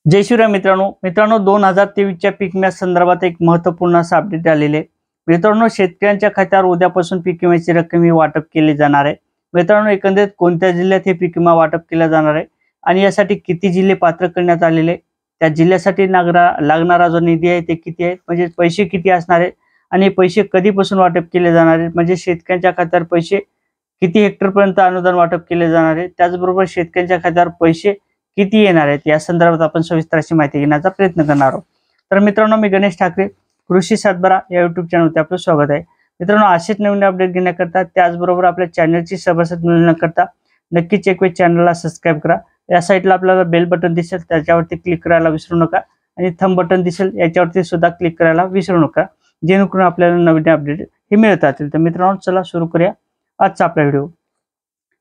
जय शिवराय मित्रांनो 2023च्या पीक विम्या संदर्भात एक महत्त्वपूर्ण असा अपडेट आलेले आहे। मित्रांनो, शेतकऱ्यांच्या खात्यावर उद्यापासून पीक विम्याची रक्कम ही वाटप केली जाणार आहे। मित्रांनो, एकंदरीत कोणत्या जिल्ह्यात हे पीक विमा वाटप केला जाणार आहे आणि यासाठी किती जिल्हे पात्र करण्यात आलेले, त्या जिल्ह्यासाठी लागणारा जो निधी आहे ते किती आहे, म्हणजे पैसे किती असणार आहे आणि पैसे कधीपासून वाटप केले जाणार आहे, म्हणजे शेतकऱ्यांच्या खात्यावर पैसे किती हेक्टर पर्यंत अनुदान वाटप केले जाणार आहे, त्याचबरोबर शेतकऱ्यांच्या खात्यावर पैसे किती येणार आहेत या संदर्भात आपण सविस्तर अशी माहिती घेण्याचा प्रयत्न करणार आहोत। तर मित्रांनो, मी गणेश ठाकरे, कृषी सातबारा या YouTube चॅनलवर आपलं स्वागत आहे। मित्रांनो, असेच नवीन अपडेट घेण्याकरता त्याचबरोबर आपल्या चॅनलची सभासद मिळवण्याकरता नक्कीच एक वेळ चॅनलला सबस्क्राइब करा। या साईडला आपल्याला बेल बटन दिसेल त्याच्यावरती क्लिक करायला विसरू नका आणि थंब बटन दिसेल याच्यावरती सुद्धा क्लिक करायला विसरू नका, जेणेकरून आपल्याला नवीन अपडेट हे मिळत राहतील। तर मित्रांनो, चला सुरू करूया आजचा आपला व्हिडिओ।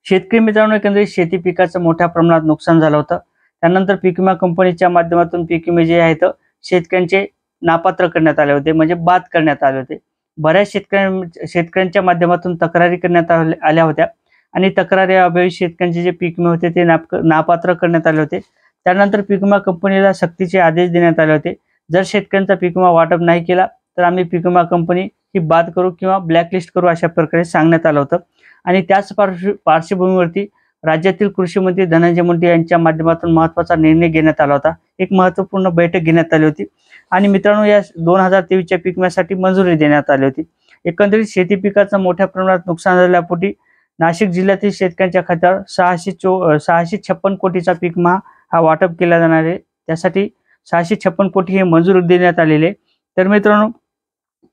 शेतकरी मित्रांनो, एकंदरीत शेती पिकाचं मोठ्या प्रमाणात नुकसान झालं होतं। त्यानंतर पीक विमा कंपनीच्या माध्यमातून पीक विमे जे आहेत शेतकऱ्यांचे नापात्र करण्यात आले होते, म्हणजे बाद करण्यात आले होते। बऱ्याच शेतकऱ्यांच्या माध्यमातून तक्रारी करण्यात आल्या होत्या आणि तक्रारी अभावी शेतकऱ्यांचे जे पीक विमे होते ते नापात्र करण्यात आले होते। त्यानंतर पीक विमा कंपनीला सक्तीचे आदेश देण्यात आले होते, जर शेतकऱ्यांचा पीक विमा वाटप नाही केला तर आम्ही पीक विमा कंपनी ही बाद करू किंवा ब्लॅकलिस्ट करू, अशा प्रकारे सांगण्यात आलं होतं। आणि त्याच पार्श्वभूमीवरती राज्यातील कृषी मंत्री धनंजय मुंडे यांच्या माध्यमातून महत्त्वाचा निर्णय घेण्यात आला होता। एक महत्त्वपूर्ण बैठक घेण्यात आली होती आणि मित्रांनो, या 2023च्या पीक विम्यासाठी मंजुरी देण्यात आली होती। एकंदरीत शेती पिकाचं मोठ्या प्रमाणात नुकसान झाल्यापोटी नाशिक जिल्ह्यातील शेतकऱ्यांच्या खात्यावर 656 कोटीचा पीक विमा हा वाटप केला जाणार आहे। त्यासाठी 656 कोटी हे मंजूर देण्यात आलेले। तर मित्रांनो,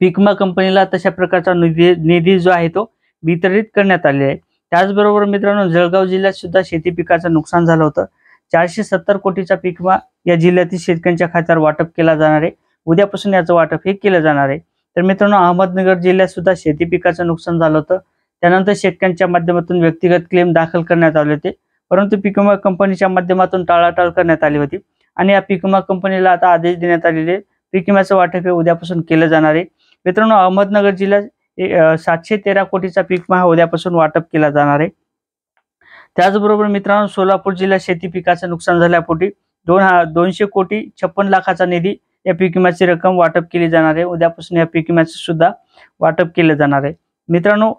पीक विमा कंपनीला तशा प्रकारचा निधी जो आहे तो वितरित करण्यात आले आहे। त्याचबरोबर मित्रांनो, जळगाव जिल्ह्यात सुद्धा शेती पिकाचं नुकसान झालं होतं। 470 कोटीचा पीक विमा या जिल्ह्यातील शेतकऱ्यांच्या खात्यावर वाटप केला जाणार आहे। उद्यापासून याचं वाटप हे केलं जाणार आहे। तर मित्रांनो, अहमदनगर जिल्ह्यात सुद्धा शेती पिकाचं नुकसान झालं होतं। त्यानंतर शेतकऱ्यांच्या माध्यमातून व्यक्तिगत क्लेम दाखल करण्यात आले होते, परंतु पीक विमा कंपनीच्या माध्यमातून टाळाटाळ करण्यात आली होती आणि या पीक विमा कंपनीला आता आदेश देण्यात आलेले पीक विम्याचं वाटप हे उद्यापासून केलं जाणार आहे। मित्रांनो, अहमदनगर जिल्ह्यात 713 कोटीचा पीक विमा उद्यापासून वाटप केला जाणार आहे। त्याचबरोबर मित्रांनो, सोलापूर जिल्ह्यात शेती पिकाचं नुकसान झाल्यापोटी 200 कोटी 56 लाखाचा निधी या पीक विम्याची रक्कम वाटप केली जाणार आहे। उद्यापासून या पीक विम्याचं सुद्धा वाटप केलं जाणार आहे। मित्रांनो,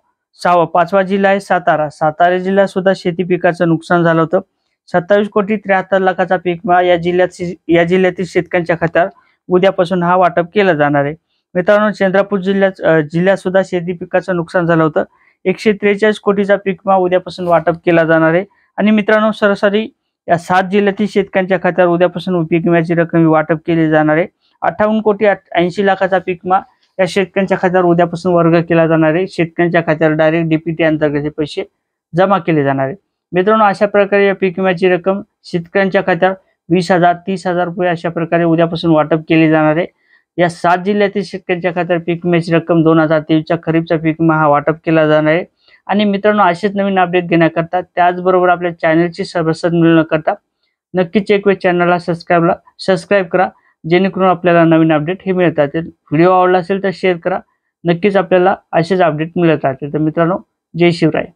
पाचवा जिल्हा आहे सातारा जिल्ह्यात सुद्धा शेती पिकाचं नुकसान झालं होतं। 27 कोटी 73 लाखाचा पीक विमा या जिल्ह्यातील शेतकऱ्यांच्या खात्यावर उद्यापासून हा वाटप केला जाणार आहे। मित्रांनो, चंद्रपूर जिल्ह्यात सुद्धा शेती पिकाचं नुकसान झालं होतं। 143 कोटीचा पीक विमा उद्यापासून वाटप केला जाणार आहे। आणि मित्रांनो, सरासरी या 7 जिल्ह्यातील शेतकऱ्यांच्या खात्यावर उद्यापासून पीक विम्याची रक्कम वाटप केली जाणार आहे। 58 कोटी 80 लाखाचा पीक विमा या शेतकऱ्यांच्या खात्यावर उद्यापासून वर्ग केला जाणार आहे। शेतकऱ्यांच्या खात्यावर डायरेक्ट डीपीटी अंतर्गत हे पैसे जमा केले जाणार आहे। मित्रांनो, अशा प्रकारे या पीक विम्याची रक्कम शेतकऱ्यांच्या खात्यावर 20,000 30,000 रुपये अशा प्रकारे उद्यापासून वाटप केली जाणार आहे। या 7 जिल्ह्यातील शेतकऱ्यांच्या खात्यावर पीक विम्याची रक्कम 2023च्या खरीपचा पीक विमा हा वाटप केला जाणार आहे। आणि मित्रांनो, असेच नवीन अपडेट घेण्याकरता त्याचबरोबर आपल्या चॅनलची सभासद मिळवण्याकरता नक्कीच एक वेळ चॅनलला सबस्क्राइब करा, जेणेकरून आपल्याला नवीन अपडेट हे मिळत राहतील। व्हिडिओ आवडला असेल तर शेअर करा, नक्कीच आपल्याला असेच अपडेट मिळत राहतील। तर मित्रांनो, जय शिवराय।